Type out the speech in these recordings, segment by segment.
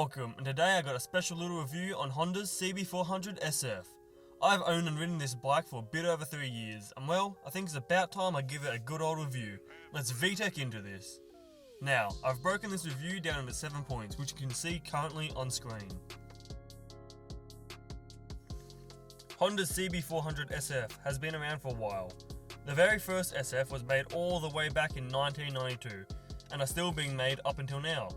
Welcome, and today I got a special little review on Honda's CB400SF. I've owned and ridden this bike for a bit over 3 years, and well, I think it's about time I give it a good old review. Let's Vtec into this. Now, I've broken this review down into 7 points, which you can see currently on screen. Honda's CB400SF has been around for a while. The very first SF was made all the way back in 1992, and are still being made up until now.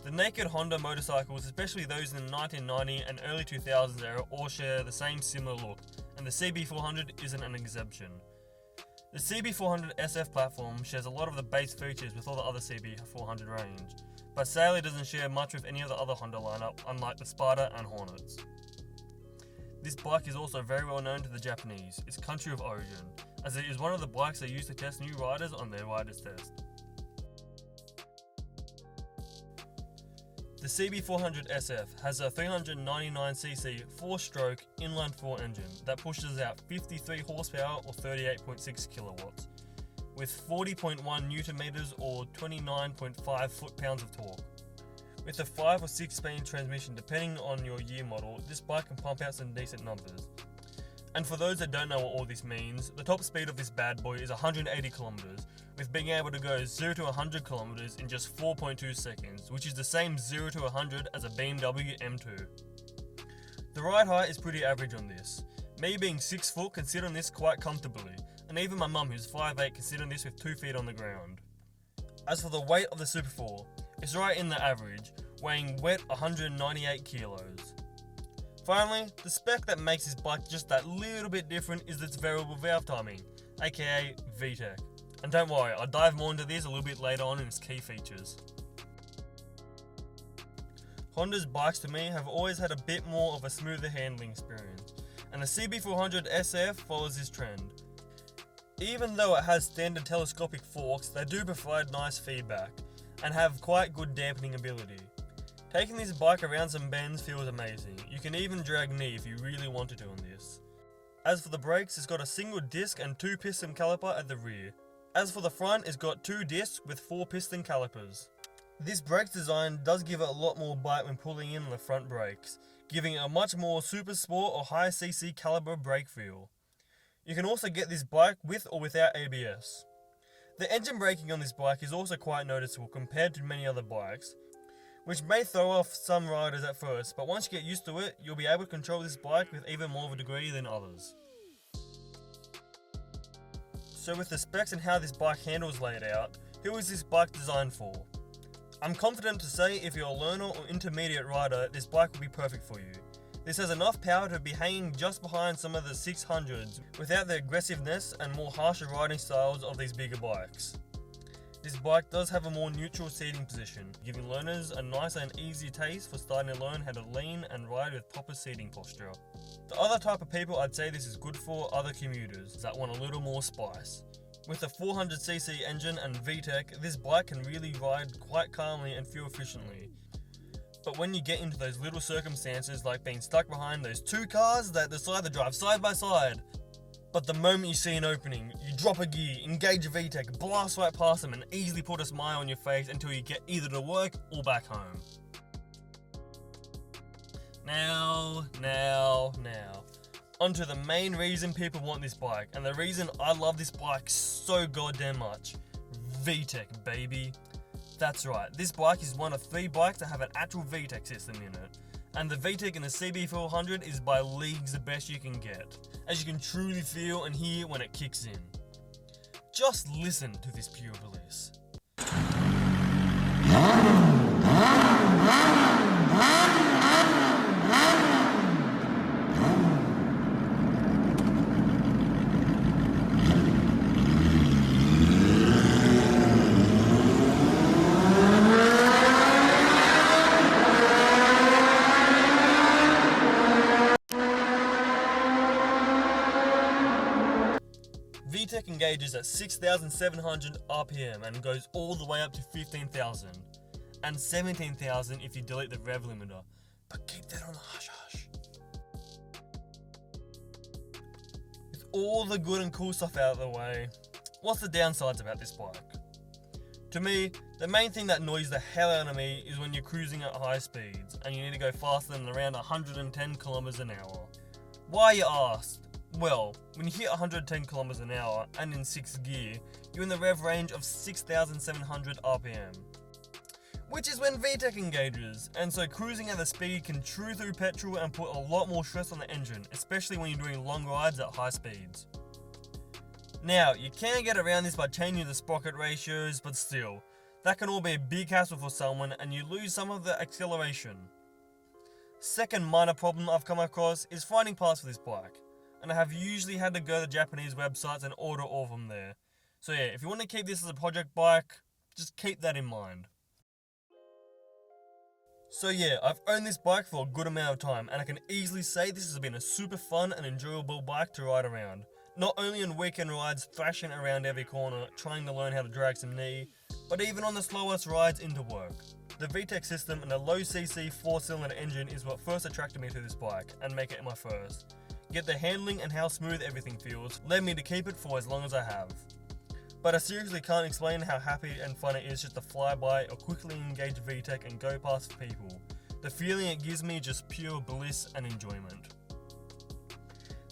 The naked Honda motorcycles, especially those in the 1990 and early 2000s era, all share the same similar look, and the CB400 isn't an exception. The CB400SF platform shares a lot of the base features with all the other CB400 range, but sadly doesn't share much with any of the other Honda lineup, unlike the Sparta and Hornets. This bike is also very well known to the Japanese, its country of origin, as it is one of the bikes they use to test new riders on their riders test. The CB400SF has a 399cc 4-stroke inline-4 engine that pushes out 53 horsepower or 38.6 kilowatts, with 40.1 Nm or 29.5 foot-pounds of torque. With a 5 or 6 speed transmission depending on your year model, this bike can pump out some decent numbers. And for those that don't know what all this means, the top speed of this bad boy is 180 km, with being able to go 0 to 100 km in just 4.2 seconds, which is the same 0 to 100 as a BMW M2. The ride height is pretty average on this. Me being 6 foot can sit on this quite comfortably, and even my mum who's 5'8" can sit on this with 2 feet on the ground. As for the weight of the Super 4, it's right in the average, weighing wet 198 kilos. Finally, the spec that makes this bike just that little bit different is its variable valve timing, aka Vtec. And don't worry, I'll dive more into this a little bit later on in its key features. Honda's bikes to me have always had a bit more of a smoother handling experience, and the CB400SF follows this trend. Even though it has standard telescopic forks, they do provide nice feedback, and have quite good dampening ability. Taking this bike around some bends feels amazing. You can even drag knee if you really wanted to on this. As for the brakes, it's got a single disc and 2 piston caliper at the rear. As for the front, it's got 2 discs with 4 piston calipers. This brakes design does give it a lot more bite when pulling in on the front brakes, giving it a much more super sport or high cc caliber brake feel. You can also get this bike with or without ABS. The engine braking on this bike is also quite noticeable compared to many other bikes, which may throw off some riders at first, but once you get used to it, you'll be able to control this bike with even more of a degree than others. So with the specs and how this bike handles laid out, who is this bike designed for? I'm confident to say if you're a learner or intermediate rider, this bike will be perfect for you. This has enough power to be hanging just behind some of the 600s without the aggressiveness and more harsher riding styles of these bigger bikes. This bike does have a more neutral seating position, giving learners a nice and easy taste for starting to learn how to lean and ride with proper seating posture. The other type of people I'd say this is good for are the commuters that want a little more spice. With a 400cc engine and Vtec, this bike can really ride quite calmly and fuel efficiently. But when you get into those little circumstances like being stuck behind those 2 cars that decide to drive side by side, but the moment you see an opening, you drop a gear, engage a Vtec, blast right past them and easily put a smile on your face until you get either to work or back home. Now. Onto the main reason people want this bike, and the reason I love this bike so goddamn much. Vtec, baby. That's right, this bike is one of 3 bikes that have an actual Vtec system in it. And the Vtec in the CB400 is by leagues the best you can get, as you can truly feel and hear when it kicks in. Just listen to this pure bliss. Vtec engages at 6,700 RPM and goes all the way up to 15,000, and 17,000 if you delete the rev limiter, but keep that on the hush hush. With all the good and cool stuff out of the way, what's the downsides about this bike? To me, The main thing that annoys the hell out of me is when you're cruising at high speeds and you need to go faster than around 110 kilometers an hour. Why, you asked? Well, when you hit 110 kilometers an hour and in 6th gear, you're in the rev range of 6,700 RPM. Which is when Vtec engages, and so cruising at the speed can chew through petrol and put a lot more stress on the engine, especially when you're doing long rides at high speeds. Now, you can get around this by changing the sprocket ratios, but still, that can all be a big hassle for someone and you lose some of the acceleration. Second minor problem I've come across is finding parts for this bike, and I have usually had to go to Japanese websites and order all of them there. So yeah, if you want to keep this as a project bike, just keep that in mind. So yeah, I've owned this bike for a good amount of time and I can easily say this has been a super fun and enjoyable bike to ride around. Not only on weekend rides thrashing around every corner trying to learn how to drag some knee, but even on the slowest rides into work. The Vtec system and the low cc 4-cylinder engine is what first attracted me to this bike and make it my first. Yet the handling and how smooth everything feels led me to keep it for as long as I have. But I seriously can't explain how happy and fun it is just to fly by or quickly engage Vtec and go past people. The feeling it gives me is just pure bliss and enjoyment.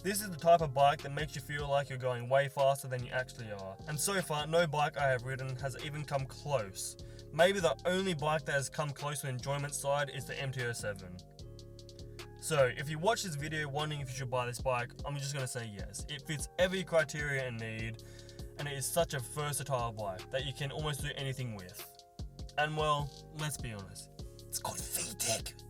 This is the type of bike that makes you feel like you're going way faster than you actually are. And so far, no bike I have ridden has even come close. Maybe the only bike that has come close to the enjoyment side is the MT-07. So, if you watch this video wondering if you should buy this bike, I'm just going to say yes. It fits every criteria and need, and it is such a versatile bike that you can almost do anything with. And well, let's be honest, it's got Vtec.